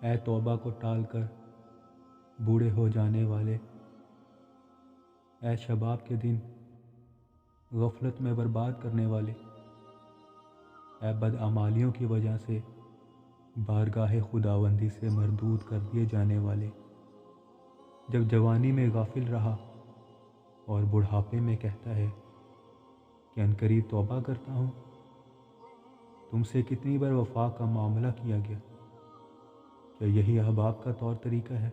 اے توبہ کو ٹال کر بوڑھے ہو جانے والے، اے شباب کے دن غفلت میں برباد کرنے والے، اے بدعمالیوں کی وجہ سے بارگاہ خداوندی سے مردود کر دیے جانے والے، جب جوانی میں غافل رہا اور بڑھاپے میں کہتا ہے کہ عنقریب توبہ کرتا ہوں۔ تم سے کتنی بار وفا کا معاملہ کیا گیا، کیا یہی احباب کا طور طریقہ ہے؟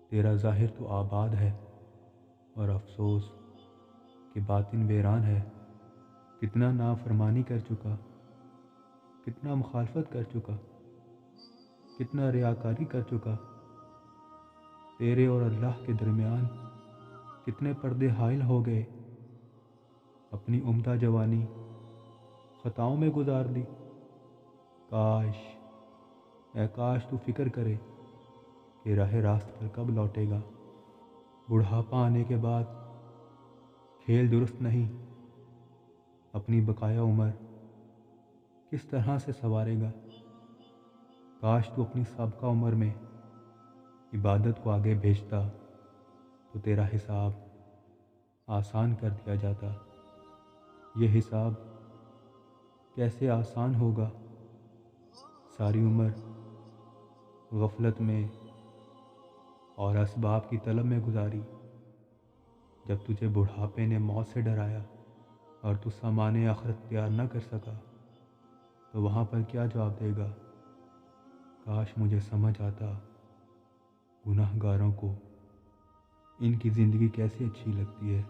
تیرا ظاہر تو آباد ہے اور افسوس کہ باطن ویران ہے۔ کتنا نافرمانی کر چکا، کتنا مخالفت کر چکا، کتنا ریاکاری کر چکا، تیرے اور اللہ کے درمیان کتنے پردے حائل ہو گئے۔ اپنی عمدہ جوانی خطاؤں میں گزار دی۔ کاش، اے کاش تو فکر کرے کہ راہ راست پر کب لوٹے گا۔ بڑھاپا آنے کے بعد کھیل درست نہیں، اپنی بقایا عمر کس طرح سے سنوارے گا۔ کاش تو اپنی سابقہ عمر میں عبادت کو آگے بھیجتا تو تیرا حساب آسان کر دیا جاتا۔ یہ حساب کیسے آسان ہوگا؟ ساری عمر غفلت میں اور اسباب کی طلب میں گزاری۔ جب تجھے بڑھاپے نے موت سے ڈرایا اور تو سامان آخرت تیار نہ کر سکا تو وہاں پر کیا جواب دے گا؟ کاش مجھے سمجھ آتا گناہ گاروں کو ان کی زندگی کیسے اچھی لگتی ہے۔